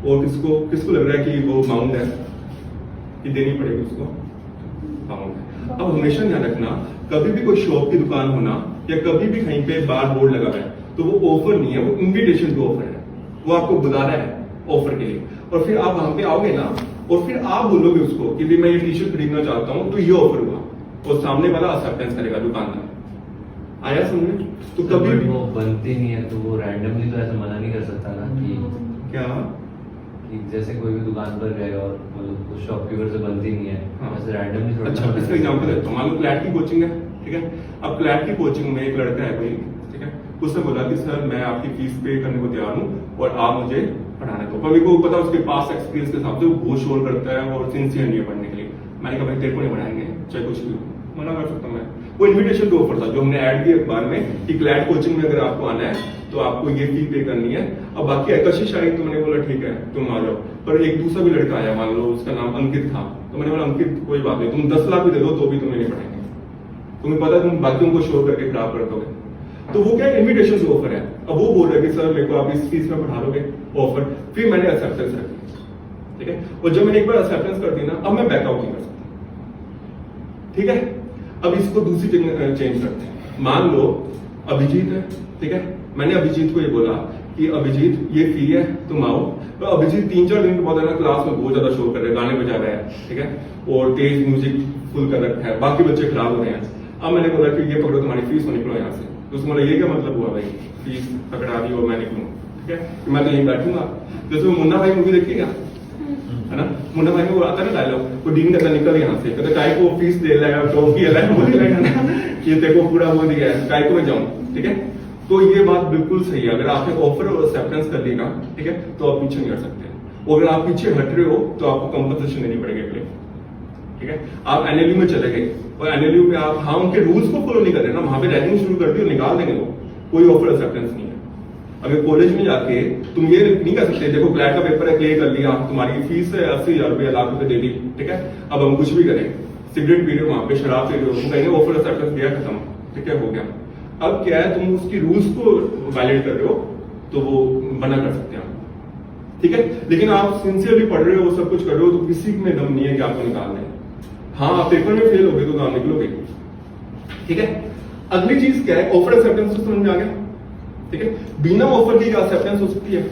और किसको किसको लग रहा है कि वो बाउंड है, कि देनी पड़ेगी उसको, बाउंड है। अब हमेशा ध्यान रखना, कभी भी कोई शॉप की दुकान होना या कभी भी कहीं पे बार बोर्ड लगा है तो वो ऑफर नहीं है, वो इन्विटेशन टू ऑफर है, वो आपको बुला रहा है ऑफर के लिए। और फिर आप वहां पे आओगे ना और फिर आप बोलोगे उसको कि भी मैं ये टी शर्ट खरीदना चाहता हूँ तो ये ऑफर हुआ, और सामने वाला एक्सेप्टेंस करेगा दुकानदार। आया समझ? तो कभी भी वो बनती नहीं है तो वो रैंडमली तो ऐसा मना नहीं कर सकता ना कि क्या कि जैसे कोई भी दुकान पर गए और मतलब उस शॉपकीपर से बनती नहीं है, हाँ। ऐसे रैंडमली थोड़ा अच्छा, इसका एग्जांपल देता हूं। मान लो क्लैट की कोचिंग है, ठीक है। अब क्लैट की कोचिंग में एक लड़का है कोई, ठीक है, उसने बोला कि सर मैं आपकी फीस पे करने को तैयार हूँ और आप मुझे पढ़ाने दो। पर मेरे को पता उसके पास एक्सपीरियंस के हिसाब से वो बहुत शोर करता है और सिंसियर नहीं है पढ़ने के लिए। मैंने कहा भाई तेरे को नहीं पढ़ाएंगे चाहे कुछ भी हो, मना कर सकता हूँ मैं। वो इन्विटेशन टू ऑफर था जो हमने ऐड किया अखबार में कि क्लैट कोचिंग में अगर आपको आना है तो आपको ये फी पे करनी है। अब बाकी कशिश आई तो मैंने बोला ठीक है तुम आ जाओ। पर एक दूसरा भी लड़का आया, मान लो उसका नाम अंकित था, तो मैंने बोला अंकित कोई बात नहीं, तुम 10 लाख भी दे दो तो भी तुम्हें नहीं पढ़ाएंगे, तुम्हें पता है तुम बाकियों को शो करके खराब कर दोगे। तो वो क्या इन्विटेशन टू ऑफर है। अब वो बोल रहा है कि सर मेरे को आप इस फीस में पढ़ा दोगे ऑफर, फिर मैंने एक्सेप्टेंस रखी, ठीक है। और जब मैंने एक बार एक्सेप्टेंस कर दी ना, अब मैं बैकआउट नहीं कर सकता, ठीक है। अब इसको दूसरी जगह चेंज करते हैं। मान लो अभिजीत है, ठीक है, मैंने अभिजीत को ये बोला कि अभिजीत ये फी है तुम आओ। तो अभिजीत 3-4 दिन के बाद है ना क्लास में बहुत ज्यादा शोर कर रहे हैं, गाने बजा रहे हैं, ठीक है, और तेज म्यूजिक फुल कर रखा है, बाकी बच्चे खराब हो रहे हैं। अब मैंने बोला कि ये पकड़ो तुम्हारी फीस और निकलो यहाँ से। तो उसने बोला ये क्या मतलब हुआ भाई, फीस पकड़ा दी और मैं निकलूं, ठीक है, कि मैं तो यहीं बैठूंगा। जैसे वो मुन्ना भाई मूवी देखिएगा, है ना, मुन्ना भाई में वो आता है ना डायलॉग, वो डीन कहता निकल यहाँ से, कहता काय को फीस दे लेगा तो की अलग बोल देगा ना कि तेरे को पूरा वो दिया है, काय को मैं जाऊं, ठीक है। तो ये बात बिल्कुल सही है, अगर आपने ऑफर और एक्सेप्टेंस कर लेगा, ठीक है, तो आप पीछे नहीं हट सकते। और अगर आप पीछे हट रहे हो तो आपको कंपनसेशन देनी पड़ेगी अगले, ठीक है। आप एनएलयू में चले गए और एनएलयू में आप हाँ उनके रूल्स को फॉलो नहीं कर रहे ना, वहां पे रैगिंग शुरू कर दी और निकाल देंगे वो, कोई ऑफर एक्सेप्टेंस नहीं है। अगर कॉलेज में जाके तुम ये नहीं कर सकते, देखो क्लैट का पेपर है क्लियर कर लिया, तुम्हारी फीस है 80,000 रुपया, लाख रुपए दे दी, ठीक है, अब हम कुछ भी करें, सिगरेट पी रहे हो वहां पे, शराब पी रहे हो, कहीं ऑफर एक्सेप्टेंस दिया खत्म, ठीक है, हो गया। अब क्या है, तुम उसकी रूल्स को वायलेट कर रहे हो तो वो मना कर सकते हैं, ठीक है। लेकिन आप सिंसियरली पढ़ रहे हो, सब कुछ कर रहे हो, तो किसी में दम नहीं है कि आपको निकाल दें। हाँ आप पेपर में फेल हो गए तो आप निकलोगे, ठीक है। अगली चीज क्या है, ऑफर एक्सेप्टेंस तो समझ में आ गया, ठीक है। बिना ऑफर की एक्सेप्टेंस हो सकती है,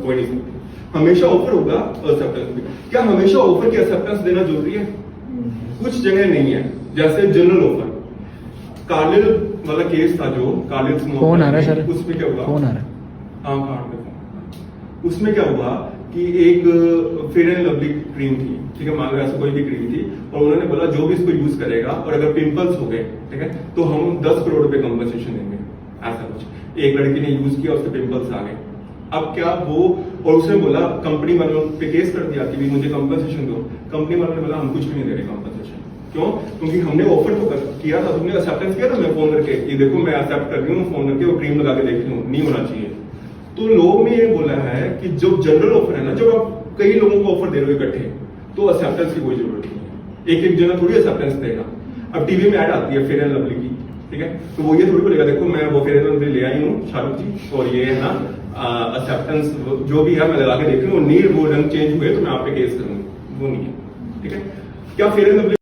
कोई नहीं सकती। हमेशा ऑफर होगा एक्सेप्टेंस भी। क्या हमेशा ऑफर की एक्सेप्टेंस देना जरूरी है? कुछ जगह नहीं है, जैसे जनरल ऑफर। कार्लिल वाला केस था जो कार्लिल कौन आ रहा है सर? उसमें क्या हुआ, कौन आ रहा है? हाँ कार्ड पे, उसमें क्या हुआ कि एक फेयर एंड लवली क्रीम थी, ठीक है, मान लो ऐसा कोई भी क्रीम थी, और उन्होंने बोला जो भी इसको यूज करेगा और अगर पिंपल्स हो गए, ठीक है, तो हम 10 करोड़ रुपए कंपनसेशन देंगे, ऐसा कुछ। एक लड़की ने यूज किया, उसके पिंपल्स आ गए। अब क्या वो, और उसने बोला कंपनी वालों पे केस कर दिया कि भी मुझे कंपनसेशन दो। कंपनी वालों ने बोला हम कुछ भी नहीं दे रहे कंपनसेशन। क्यों? क्योंकि हमने ऑफर तो किया था, तुमने एक्सेप्टेंस किया था, मैं फोन करके ये देखो मैं एक्सेप्ट कर रही हूँ, फोन करके वो क्रीम लगा के देख रही हूँ, नहीं होना चाहिए। तो लोगों ने ये बोला है कि जो जनरल ऑफर है ना, जब आप कई लोगों को ऑफर दे रहे हो इकट्ठे, तो एक्सेप्टेंस की कोई जरूरत नहीं है, एक एक जना थोड़ी एक्सेप्टेंस देगा। अब टीवी में ऐड आती है फेयर एंड लवली की, ठीक है, तो वो ये थोड़ी बोलेगा देखो मैं वो फेयर एंड लवली ले आई हूँ शाहरुख जी, और ये है ना एक्सेप्टेंस जो भी है मैं लगा के देख रही हूँ, नील वो रंग चेंज हुए तो मैं आप पे केस करूंगी, वो नहीं है, ठीक है। क्या फेयर एंड लवली